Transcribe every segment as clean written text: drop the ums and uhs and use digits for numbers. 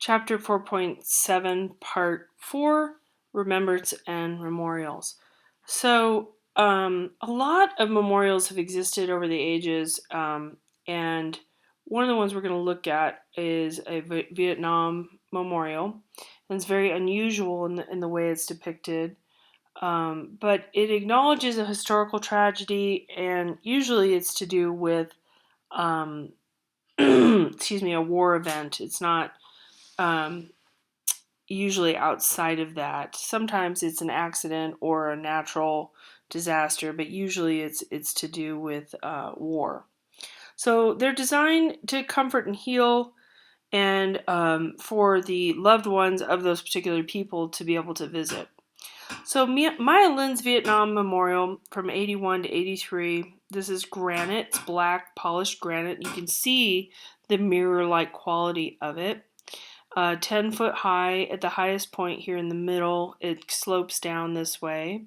Chapter 4.7, Part 4, Remembrance and Memorials. So, a lot of memorials have existed over the ages, and one of the ones we're going to look at is a Vietnam memorial. And it's very unusual in the way it's depicted, but it acknowledges a historical tragedy, and usually it's to do with, excuse me, a war event. It's not. Usually outside of that. Sometimes it's an accident or a natural disaster, but usually it's to do with war. So they're designed to comfort and heal, and for the loved ones of those particular people to be able to visit. So Maya Lin's Vietnam Memorial from 81 to 83. This is granite. It's black polished granite. You can see the mirror-like quality of it. 10 foot high at the highest point here in the middle. It slopes down this way.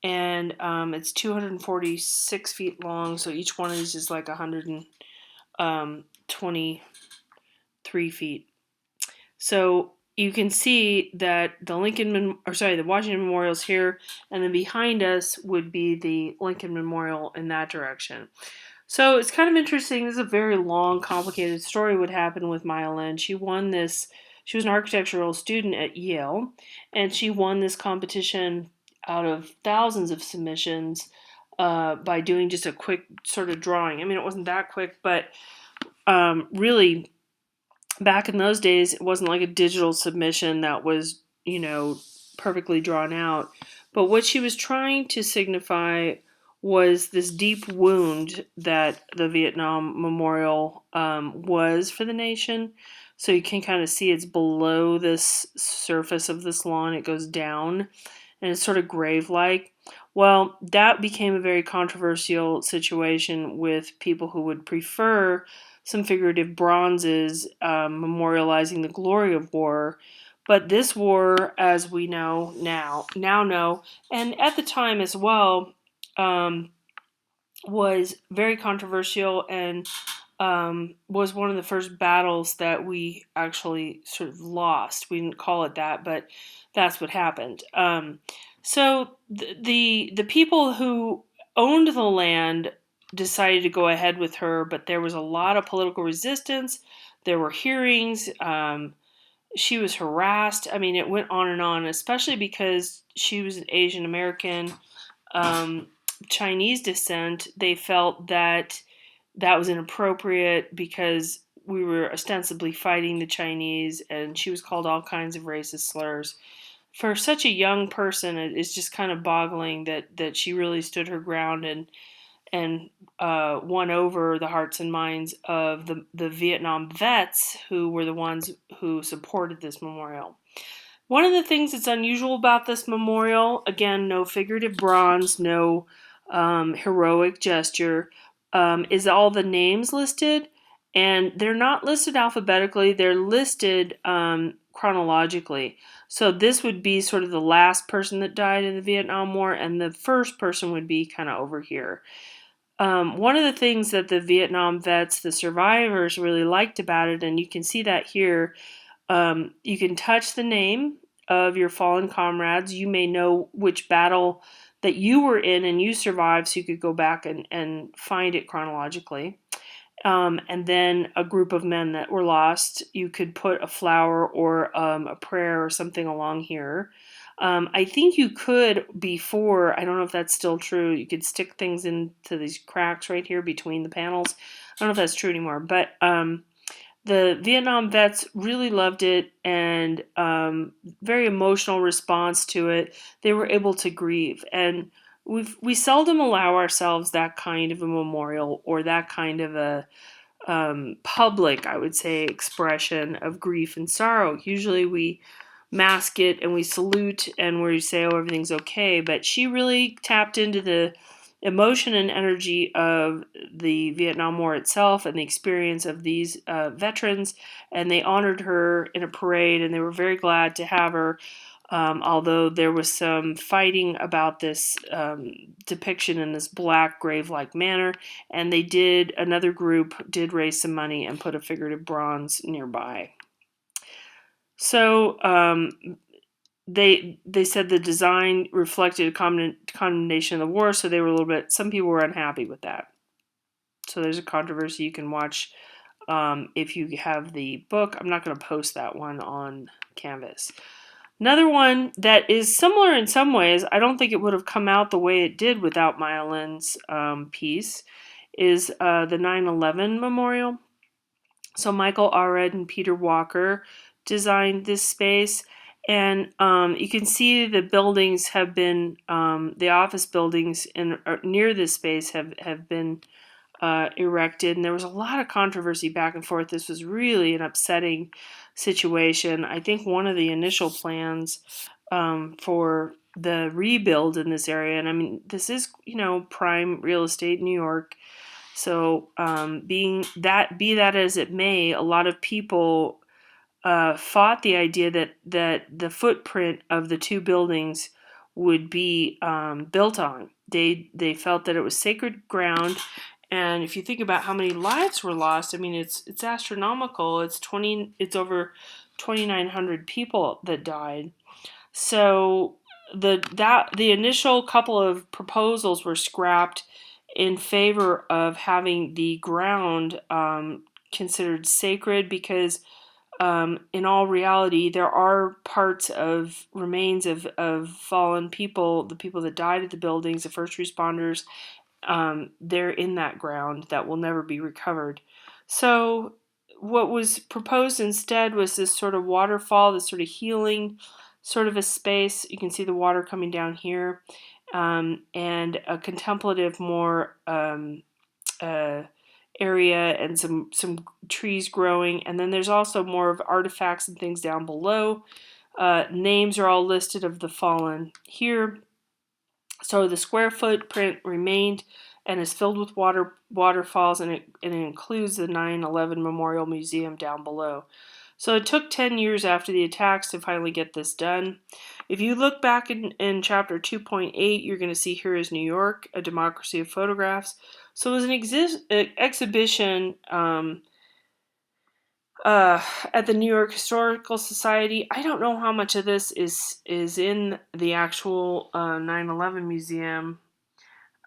And it's 246 feet long, so each one of these is like 123 feet. So you can see that the Washington Memorial is here, and then behind us would be the Lincoln Memorial in that direction. So it's kind of interesting. This is a very long, complicated story. What happened with Maya Lin? She won this. She was an architectural student at Yale, and she won this competition out of thousands of submissions by doing just a quick sort of drawing. I mean, it wasn't that quick, but really, back in those days, it wasn't like a digital submission that was, perfectly drawn out. But what she was trying to signify was this deep wound that the Vietnam Memorial was for the nation. So you can kind of see it's below this surface of this lawn. It goes down and it's sort of grave-like. Well, that became a very controversial situation with people who would prefer some figurative bronzes memorializing the glory of war. But this war, as we now know, and at the time as well, was very controversial and was one of the first battles that we actually sort of lost. We didn't call it that, but that's what happened. So the people who owned the land decided to go ahead with her, but there was a lot of political resistance. There were hearings. She was harassed. I mean, it went on and on, especially because she was an Asian American, Chinese descent. They felt that was inappropriate because we were ostensibly fighting the Chinese, and she was called all kinds of racist slurs. For such a young person, it's just kind of boggling that she really stood her ground and won over the hearts and minds of the Vietnam vets who were the ones who supported this memorial. One of the things that's unusual about this memorial, again, no figurative bronze, no heroic gesture, is all the names listed, and they're not listed alphabetically, they're listed chronologically. So this would be sort of the last person that died in the Vietnam War, and the first person would be kind of over here. One of the things that the Vietnam vets, the survivors, really liked about it, and you can see that here, you can touch the name of your fallen comrades. You may know which battle that you were in and you survived, so you could go back and find it chronologically. And then a group of men that were lost, you could put a flower or a prayer or something along here. I think you could before, I don't know if that's still true, you could stick things into these cracks right here between the panels. I don't know if that's true anymore, but the Vietnam vets really loved it, and very emotional response to it. They were able to grieve, and we seldom allow ourselves that kind of a memorial or that kind of a public, I would say, expression of grief and sorrow. Usually we mask it and we salute and we say, oh, everything's okay. But she really tapped into the emotion and energy of the Vietnam War itself and the experience of these veterans. And they honored her in a parade, and they were very glad to have her. Although there was some fighting about this depiction in this black grave-like manner, and another group did raise some money and put a figurative bronze nearby. So they said the design reflected a condemnation of the war, so they were a little bit. Some people were unhappy with that. So there's a controversy you can watch if you have the book. I'm not going to post that one on Canvas. Another one that is similar in some ways, I don't think it would have come out the way it did without Maya Lin's piece, is the 9/11 memorial. So Michael Allred and Peter Walker designed this space, and you can see the buildings have been, the office buildings near this space have been erected, and there was a lot of controversy back and forth. This was really an upsetting situation. I think one of the initial plans for the rebuild in this area, and I mean, this is, prime real estate in New York. So, be that as it may, a lot of people fought the idea that the footprint of the two buildings would be built on. They felt that it was sacred ground, and if you think about how many lives were lost, I mean, it's astronomical. It's over 2,900 people that died. So the initial couple of proposals were scrapped in favor of having the ground considered sacred, because in all reality, there are parts of remains of fallen people, the people that died at the buildings, the first responders. They're in that ground that will never be recovered. So, what was proposed instead was this sort of waterfall, this sort of healing sort of a space. You can see the water coming down here, and a contemplative more area, and some trees growing. And then there's also more of artifacts and things down below. Names are all listed of the fallen here. So the square footprint remained and is filled with waterfalls, and it includes the 9/11 Memorial Museum down below. So it took 10 years after the attacks to finally get this done. If you look back in chapter 2.8, you're going to see Here is New York, A Democracy of Photographs. So it was an exhibition at the New York Historical Society. I don't know how much of this is in the actual 9/11 museum,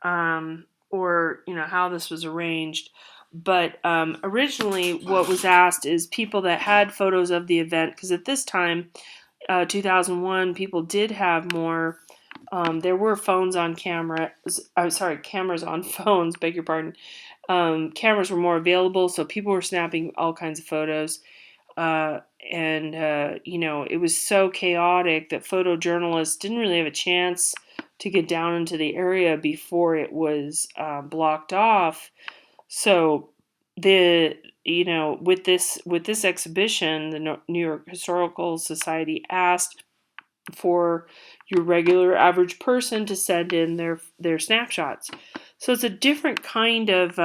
or how this was arranged. But originally, what was asked is people that had photos of the event, because at this time, 2001, people did have more. There were phones on camera. I'm sorry, cameras on phones. Beg your pardon. Cameras were more available, so people were snapping all kinds of photos. And it was so chaotic that photojournalists didn't really have a chance to get down into the area before it was blocked off. So with this exhibition, the New York Historical Society asked for your regular average person to send in their snapshots. So it's a different kind of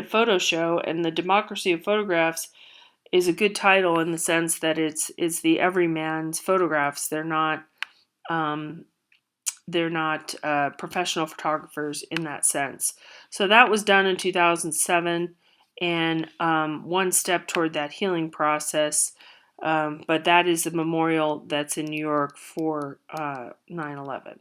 photo show, and the Democracy of Photographs is a good title in the sense that it's the everyman's photographs. Um, they're not professional photographers in that sense. So that was done in 2007, and one step toward that healing process. But that is the memorial that's in New York for 9/11.